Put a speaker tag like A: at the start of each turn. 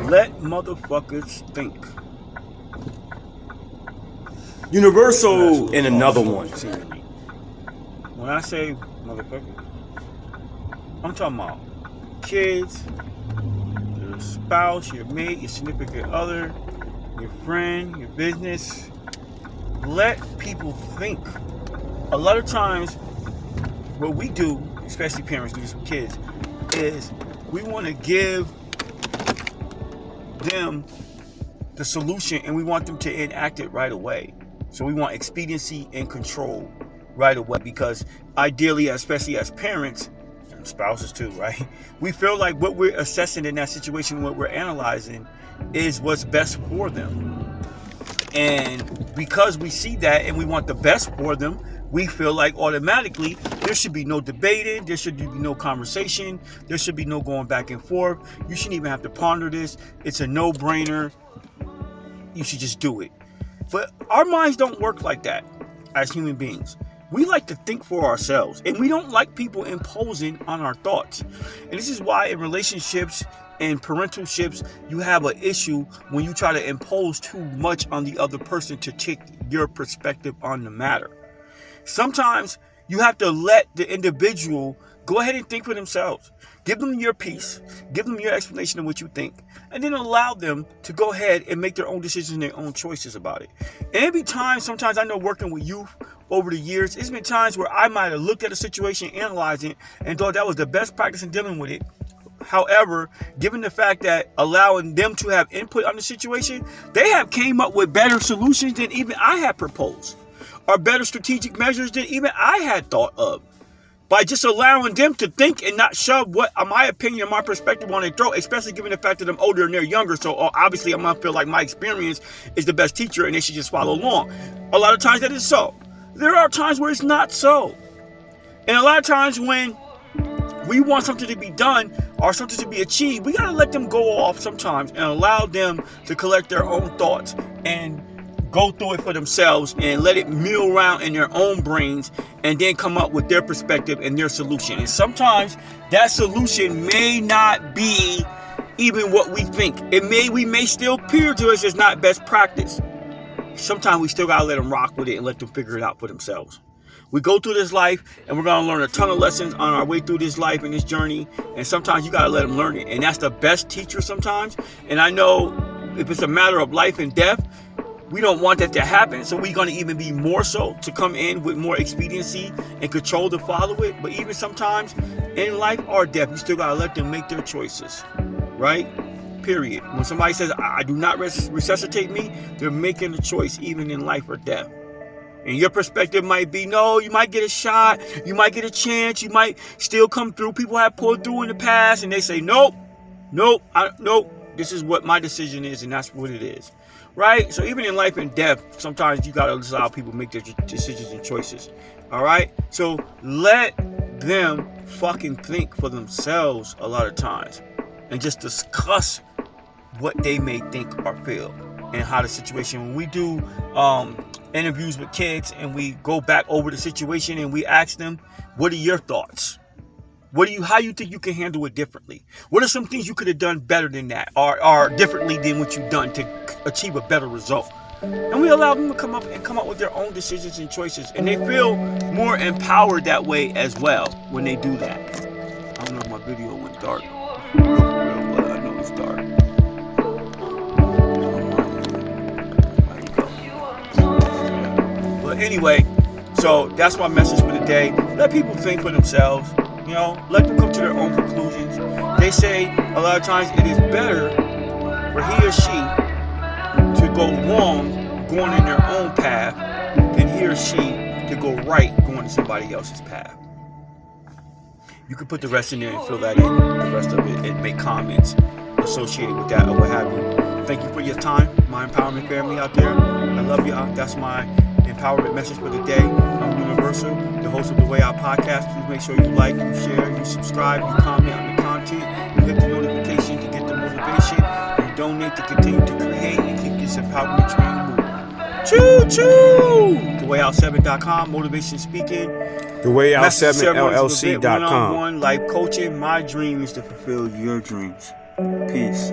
A: Let motherfuckers think.
B: Universal in another one.
A: When I say motherfucker, I'm talking about kids, your spouse, your mate, your significant other, your friend, your business. Let people think. A lot of times, what we do, especially parents do this with kids, is we want to give them the solution and we want them to enact it right away. So we want expediency and control right away, because ideally, especially as parents, and spouses too, right? We feel like what we're assessing in that situation, what we're analyzing, is what's best for them. And because we see that and we want the best for them, we feel like automatically there should be no debating, there should be no conversation, there should be no going back and forth. You shouldn't even have to ponder this. It's a no-brainer. You should just do it. But our minds don't work like that as human beings. We like to think for ourselves, and we don't like people imposing on our thoughts. And this is why in relationships and parentalships, you have an issue when you try to impose too much on the other person to take your perspective on the matter. Sometimes you have to let the individual go ahead and think for themselves. Give them your piece, give them your explanation of what you think, and then allow them to go ahead and make their own decisions and their own choices about it. And every time, sometimes I know working with youth over the years, it's been times where I might have looked at a situation, analyzed it, and thought that was the best practice in dealing with it. However, given the fact that allowing them to have input on the situation, they have came up with better solutions than even I had proposed, or better strategic measures than even I had thought of. By just allowing them to think and not shove what my opinion and my perspective on their throat, especially given the fact that I'm older and they're younger. So obviously I'm going to feel like my experience is the best teacher and they should just follow along. A lot of times that is so. There are times where it's not so. And a lot of times when we want something to be done or something to be achieved, we got to let them go off sometimes and allow them to collect their own thoughts and go through it for themselves and let it mill around in their own brains and then come up with their perspective and their solution. And sometimes that solution may not be even what we think. We may still appear to us as not best practice. Sometimes we still got to let them rock with it and let them figure it out for themselves. We go through this life and we're going to learn a ton of lessons on our way through this life and this journey. And sometimes you got to let them learn it. And that's the best teacher sometimes. And I know if it's a matter of life and death, we don't want that to happen, so we're going to even be more so to come in with more expediency and control to follow it. But even sometimes in life or death, you still got to let them make their choices, right? Period. When somebody says, I do not resuscitate me, they're making a choice even in life or death. And your perspective might be, no, you might get a shot, you might get a chance, you might still come through. People have pulled through in the past and they say, nope, this is what my decision is and that's what it is. Right? So even in life and death, sometimes you got to allow people to make their decisions and choices. All right? So let them fucking think for themselves a lot of times and just discuss what they may think or feel and how the situation. When we do interviews with kids and we go back over the situation and we ask them, what are your thoughts? How you think you can handle it differently? What are some things you could have done better than that or differently than what you've done to achieve a better result? And we allow them to come up with their own decisions and choices. And they feel more empowered that way as well when they do that. I don't know if my video went dark. But I know it's dark. But anyway, so that's my message for the day. Let people think for themselves. You know, let them come to their own conclusions. They say a lot of times it is better for he or she to go wrong going in their own path than he or she to go right going in somebody else's path. You can put the rest in there and fill that in, the rest of it, and make comments associated with that or what have you. Thank you for your time, my empowerment family out there. I love y'all. That's my empowerment message for the day. I'm Universal, the host of The Way Out podcast. Please make sure you like, you share, you subscribe, you comment on the content, you hit the notification to get the motivation, and donate to continue to create and keep this empowerment train moving. Choo choo! TheWayOut7.com, motivation speaking.
B: TheWayOut7LLC.com.
A: One-on-one life coaching. My dream is to fulfill your dreams. Peace.